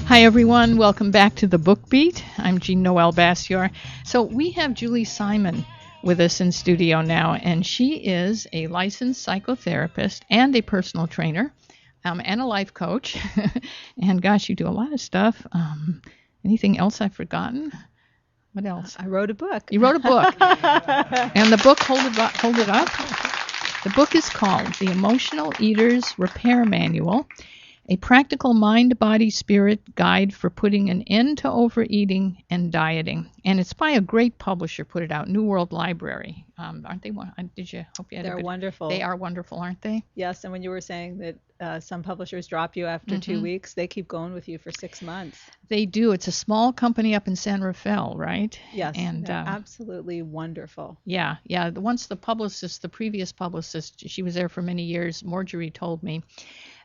Hi, everyone. Welcome back to the Book Beat. I'm Jean-Noel Bassoir. So we have Julie Simon with us in studio now, and she is a licensed psychotherapist and a personal trainer and a life coach. And gosh, you do a lot of stuff. Anything else I've forgotten? What else? I wrote a book. You wrote a book. And the book, hold it up. The book is called The Emotional Eater's Repair Manual, a practical mind-body-spirit guide for putting an end to overeating and dieting. And it's by a great publisher, put it out, New World Library. Aren't they? Did you? Hope you had They're wonderful. They are wonderful, aren't they? Yes, and when you were saying that some publishers drop you after 2 weeks, they keep going with you for 6 months. They do. It's a small company up in San Rafael, right? Yes, and absolutely wonderful. Yeah. Once the previous publicist, she was there for many years, Marjorie told me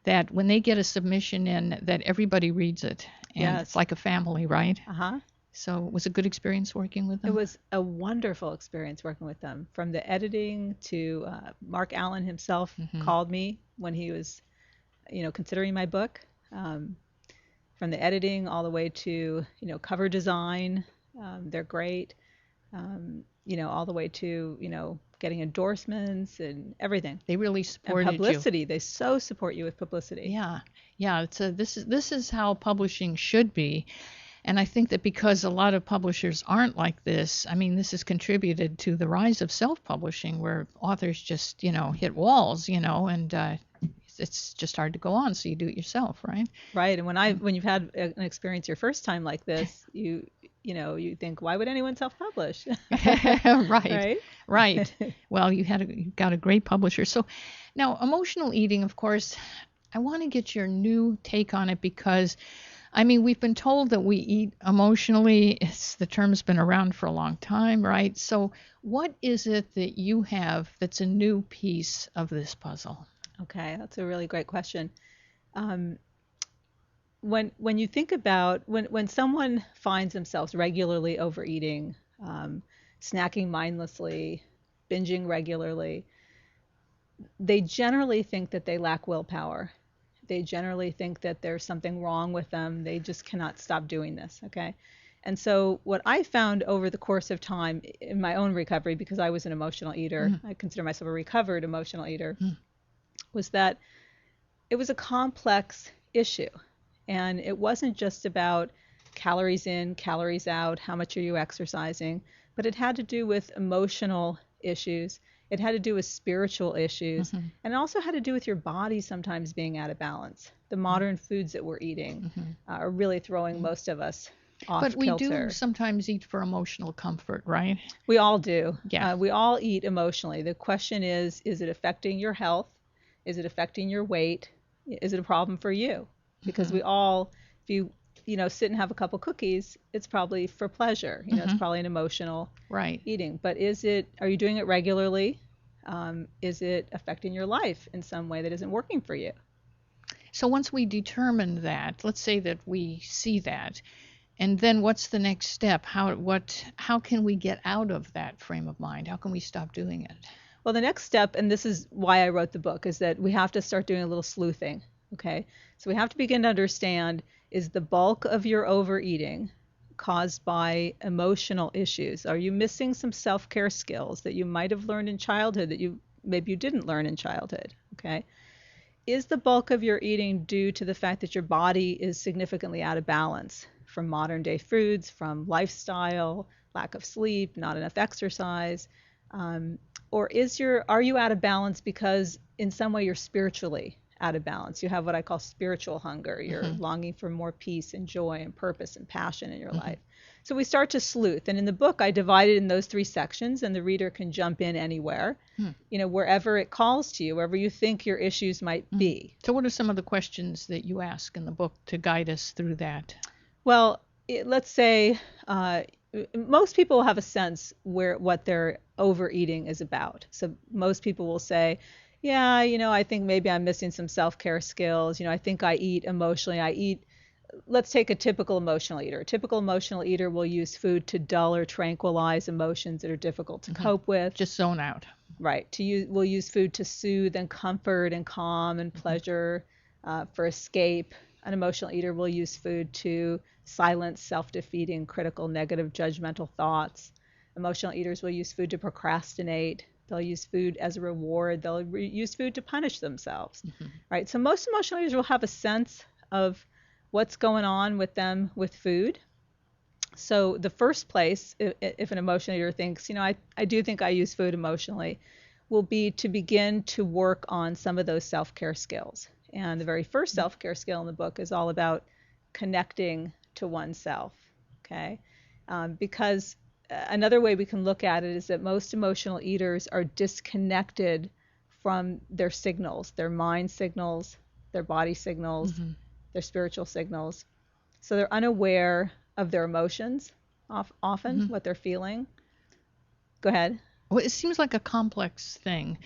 that when they get a submission in, that everybody reads it. And It's like a family, right? Uh-huh. So it was a good experience working with them? It was a wonderful experience working with them. From the editing to Mark Allen himself called me when he was, considering my book. From the editing all the way to, cover design, they're great. All the way to, getting endorsements and everything. They really supported and publicity. you. They so support you with publicity. Yeah. This is how publishing should be. And I think that because a lot of publishers aren't like this, I mean, this has contributed to the rise of self-publishing where authors just, hit walls, and it's just hard to go on. So you do it yourself, right? Right. And when you've had an experience your first time like this, you think, why would anyone self-publish? Right. Well, you got a great publisher. So now emotional eating, of course, I want to get your new take on it because, I mean, we've been told that we eat emotionally. The term's been around for a long time, right? So what is it that you have that's a new piece of this puzzle? Okay, that's a really great question. When you think about when someone finds themselves regularly overeating, snacking mindlessly, binging regularly, they generally think that they lack willpower. They generally think that there's something wrong with them. They just cannot stop doing this, okay? And so what I found over the course of time in my own recovery, because I was an emotional eater, I consider myself a recovered emotional eater, was that it was a complex issue. And it wasn't just about calories in, calories out, how much are you exercising, but it had to do with emotional issues. It had to do with spiritual issues, and it also had to do with your body sometimes being out of balance. The modern foods that we're eating are really throwing most of us off kilter. But we do sometimes eat for emotional comfort, right? We all do. Yeah. We all eat emotionally. The question is it affecting your health? Is it affecting your weight? Is it a problem for you? Because we all, if you sit and have a couple cookies, it's probably for pleasure. It's probably an emotional eating. But are you doing it regularly? Is it affecting your life in some way that isn't working for you? So once we determine that, let's say that we see that, and then what's the next step? How can we get out of that frame of mind? How can we stop doing it? Well, the next step, and this is why I wrote the book, is that we have to start doing a little sleuthing. Okay, so we have to begin to understand, is the bulk of your overeating caused by emotional issues? Are you missing some self-care skills that you might have learned in childhood that maybe you didn't learn in childhood? Okay, is the bulk of your eating due to the fact that your body is significantly out of balance from modern day foods, from lifestyle, lack of sleep, not enough exercise? Or are you out of balance because in some way you're spiritually out of balance? You have what I call spiritual hunger. You're longing for more peace and joy and purpose and passion in your life. So we start to sleuth. And in the book, I divide it in those 3 sections, and the reader can jump in anywhere, wherever it calls to you, wherever you think your issues might be. So what are some of the questions that you ask in the book to guide us through that? Well, let's say most people have a sense what their overeating is about. So most people will say, yeah, I think maybe I'm missing some self-care skills. I think I eat emotionally. I eat let's take a typical emotional eater. A typical emotional eater will use food to dull or tranquilize emotions that are difficult to cope with. Just zone out. Right. We'll use food to soothe and comfort and calm and pleasure, for escape. An emotional eater will use food to silence self-defeating, critical, negative, judgmental thoughts. Emotional eaters will use food to procrastinate. They'll use food as a reward. They'll use food to punish themselves. Right. So most emotional eaters will have a sense of what's going on with them with food. So the first place, if an emotional eater thinks, I do think I use food emotionally, will be to begin to work on some of those self-care skills. And the very first self-care skill in the book is all about connecting to oneself, okay? Because another way we can look at it is that most emotional eaters are disconnected from their signals, their mind signals, their body signals, their spiritual signals. So they're unaware of their emotions, often, what they're feeling. Go ahead. Well, it seems like a complex thing,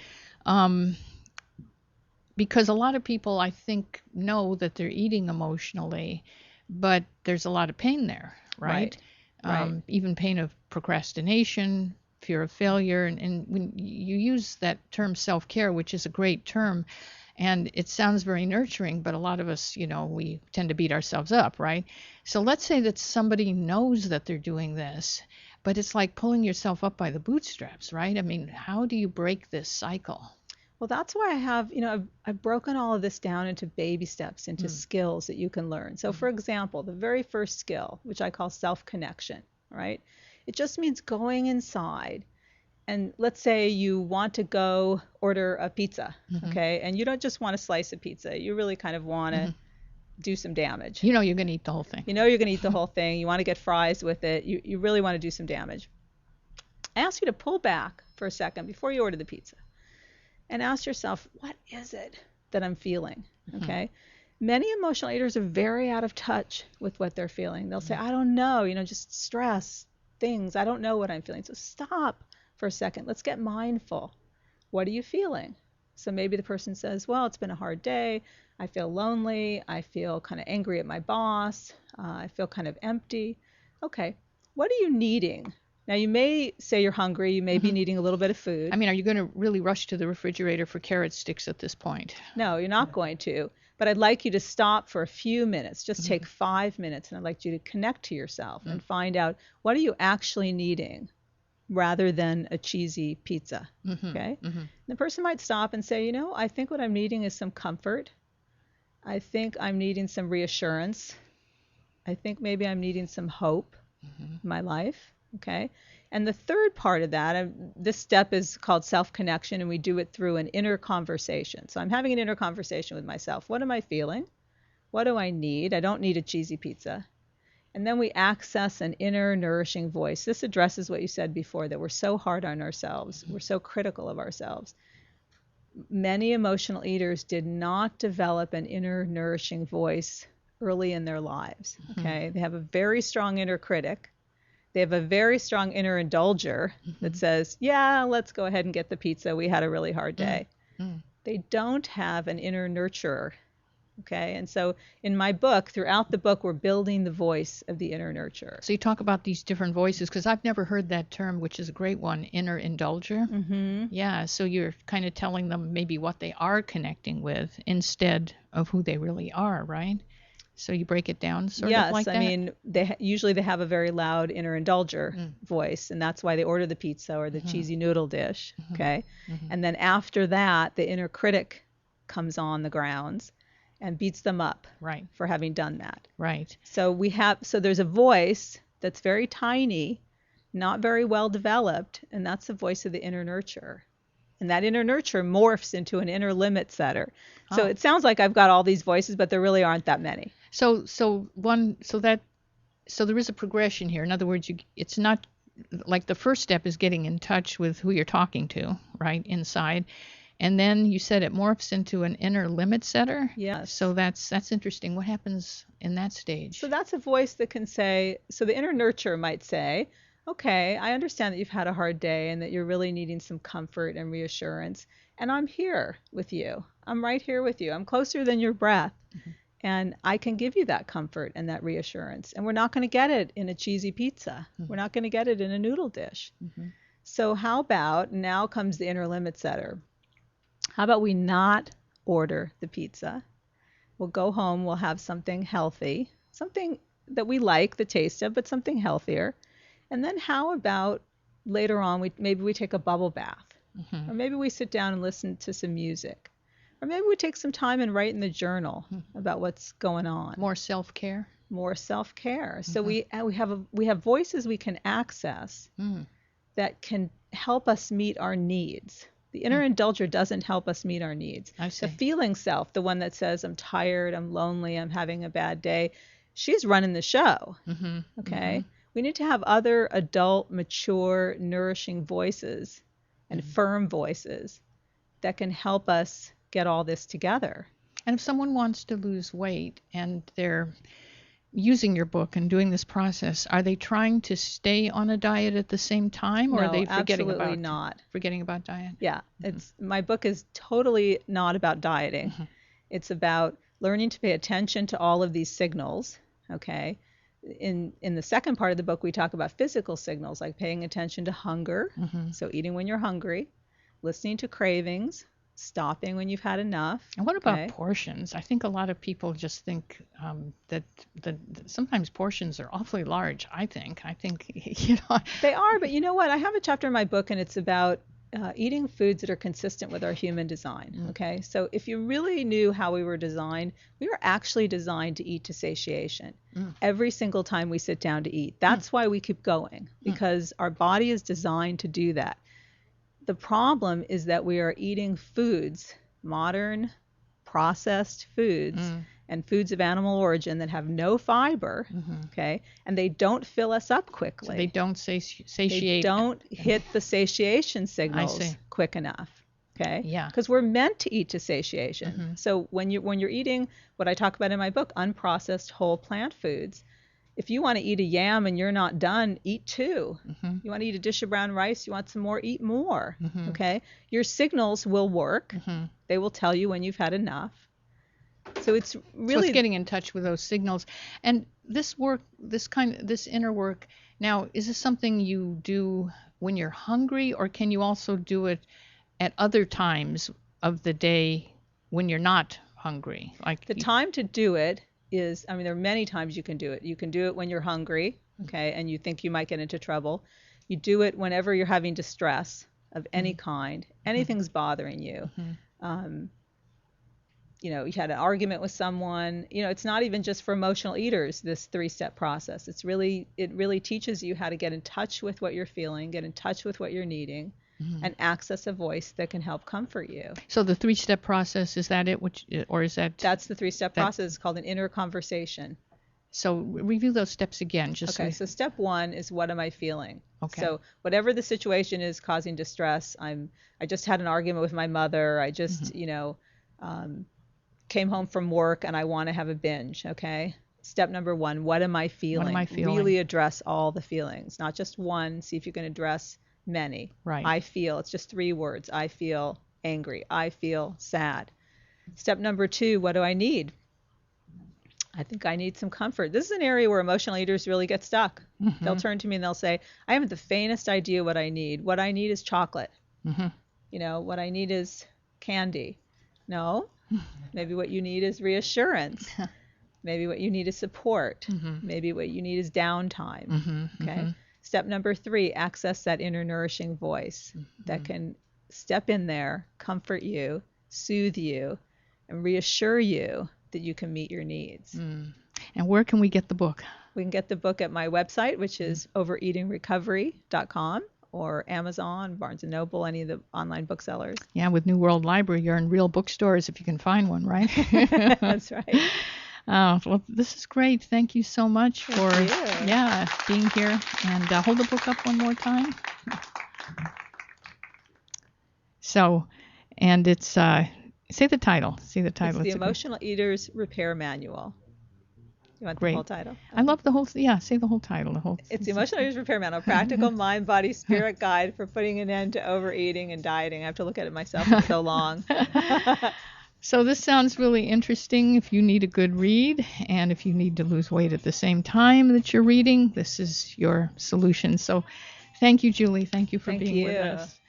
because a lot of people, I think, know that they're eating emotionally, but there's a lot of pain there, right? Right. Even pain of procrastination, fear of failure. And when you use that term self-care, which is a great term, and it sounds very nurturing, but a lot of us, we tend to beat ourselves up, right? So let's say that somebody knows that they're doing this, but it's like pulling yourself up by the bootstraps, right? I mean, how do you break this cycle? Well, that's why I have, I've broken all of this down into baby steps, into skills that you can learn. So for example, the very first skill, which I call self-connection, right? It just means going inside. And let's say you want to go order a pizza, okay? And you don't just want a slice of pizza. You really kind of want to do some damage. You're going to eat the whole thing. You're going to eat the whole thing. You want to get fries with it. You really want to do some damage. I ask you to pull back for a second before you order the pizza and ask yourself, what is it that I'm feeling, okay? Many emotional eaters are very out of touch with what they're feeling. They'll say, I don't know, just stress, things. I don't know what I'm feeling. So stop for a second. Let's get mindful. What are you feeling? So maybe the person says, well, it's been a hard day. I feel lonely. I feel kind of angry at my boss. I feel kind of empty. Okay, what are you needing? Now, you may say you're hungry. You may be needing a little bit of food. I mean, are you going to really rush to the refrigerator for carrot sticks at this point? No, you're not going to. But I'd like you to stop for a few minutes. Just take 5 minutes, and I'd like you to connect to yourself and find out, what are you actually needing rather than a cheesy pizza, okay? The person might stop and say, I think what I'm needing is some comfort. I think I'm needing some reassurance. I think maybe I'm needing some hope in my life. Okay. And the third part of that, this step is called self-connection, and we do it through an inner conversation. So I'm having an inner conversation with myself. What am I feeling? What do I need? I don't need a cheesy pizza. And then we access an inner nourishing voice. This addresses what you said before, that we're so hard on ourselves. We're so critical of ourselves. Many emotional eaters did not develop an inner nourishing voice early in their lives. Okay. They have a very strong inner critic. They have a very strong inner indulger that says, yeah, let's go ahead and get the pizza. We had a really hard day. They don't have an inner nurturer. Okay. And so in my book, throughout the book, we're building the voice of the inner nurturer. So you talk about these different voices, because I've never heard that term, which is a great one, inner indulger. Yeah. So you're kind of telling them maybe what they are connecting with instead of who they really are, right? So you break it down sort of like that? Yes, I mean, usually they have a very loud inner indulger voice, and that's why they order the pizza or the cheesy noodle dish, okay? And then after that, the inner critic comes on the grounds and beats them up for having done that. Right. So there's a voice that's very tiny, not very well developed, and that's the voice of the inner nurturer. And that inner nurture morphs into an inner limit setter. So it sounds like I've got all these voices, but there really aren't that many. So there is a progression here. In other words, it's not like the first step is getting in touch with who you're talking to, right, inside. And then you said it morphs into an inner limit setter? Yes. So that's interesting. What happens in that stage? So that's a voice that can say, so the inner nurturer might say, okay, I understand that you've had a hard day and that you're really needing some comfort and reassurance. And I'm here with you. I'm right here with you. I'm closer than your breath. And I can give you that comfort and that reassurance. And we're not going to get it in a cheesy pizza. We're not going to get it in a noodle dish. So how about, now comes the inner limit setter. How about we not order the pizza? We'll go home, we'll have something healthy, something that we like the taste of, but something healthier. And then how about later on, maybe we take a bubble bath, or maybe we sit down and listen to some music, or maybe we take some time and write in the journal about what's going on. More self-care. More self-care. So we have voices we can access that can help us meet our needs. The inner indulger doesn't help us meet our needs. I see. The feeling self, the one that says, I'm tired, I'm lonely, I'm having a bad day, she's running the show. Okay? We need to have other adult, mature, nourishing voices and firm voices that can help us get all this together. And if someone wants to lose weight and they're using your book and doing this process, are they trying to stay on a diet at the same time, or No, are they forgetting absolutely about diet? Yeah, my book is totally not about dieting. It's about learning to pay attention to all of these signals. Okay, in the second part of the book, we talk about physical signals like paying attention to hunger, so eating when you're hungry, listening to cravings, stopping when you've had enough. And what about portions? I think a lot of people just think that sometimes portions are awfully large. I think they are. But you know what? I have a chapter in my book, and it's about eating foods that are consistent with our human design. Okay, so if you really knew how we were designed, we were actually designed to eat to satiation every single time we sit down to eat. That's why we keep going, because our body is designed to do that. The problem is that we are eating foods, modern processed foods, and foods of animal origin that have no fiber, okay, and they don't fill us up quickly. So they don't satiate. They don't hit the satiation signals quick enough, okay? Yeah. Because we're meant to eat to satiation. So when you're eating what I talk about in my book, unprocessed whole plant foods, if you want to eat a yam and you're not done, eat two. You want to eat a dish of brown rice, you want some more, eat more. Okay? Your signals will work. They will tell you when you've had enough. So it's really getting in touch with those signals. And this work, this inner work, now, is this something you do when you're hungry, or can you also do it at other times of the day when you're not hungry? Like the time to do it is, there are many times you can do it. You can do it when you're hungry, okay, and you think you might get into trouble. You do it whenever you're having distress of any kind, anything's bothering you. You had an argument with someone. It's not even just for emotional eaters, this 3-step process. It really teaches you how to get in touch with what you're feeling, get in touch with what you're needing, and access a voice that can help comfort you. So the 3-step process, is that it? That's the 3-step process. It's called an inner conversation. So review those steps again. So step 1 is, what am I feeling? Okay. So whatever the situation is causing distress, I just had an argument with my mother. I just, came home from work and I want to have a binge. Okay. Step number 1, what am I feeling? What am I feeling? Really address all the feelings, not just one. See if you can address many. Right. I feel, it's just 3 words. I feel angry. I feel sad. Step number 2, what do I need? I think I need some comfort. This is an area where emotional eaters really get stuck. They'll turn to me and they'll say, I haven't the faintest idea what I need. What I need is chocolate. What I need is candy. No, maybe what you need is reassurance. Maybe what you need is support. Maybe what you need is downtime. Okay. Step number 3, access that inner nourishing voice that can step in there, comfort you, soothe you, and reassure you that you can meet your needs. And where can we get the book? We can get the book at my website, which is overeatingrecovery.com, or Amazon, Barnes & Noble, any of the online booksellers. Yeah, with New World Library, you're in real bookstores if you can find one, right? That's right. Well, this is great. Thank you so much for being here. And hold the book up one more time. So, and it's, say the title. It's The Emotional Eater's Repair Manual. You want the whole title? I love the whole, say the whole title. It's The Emotional Eater's Repair Manual, Practical Mind, Body, Spirit Guide for Putting an End to Overeating and Dieting. I have to look at it myself for so long. So this sounds really interesting if you need a good read and if you need to lose weight at the same time that you're reading, this is your solution. So thank you, Julie. Thank you for Thank being with you. us.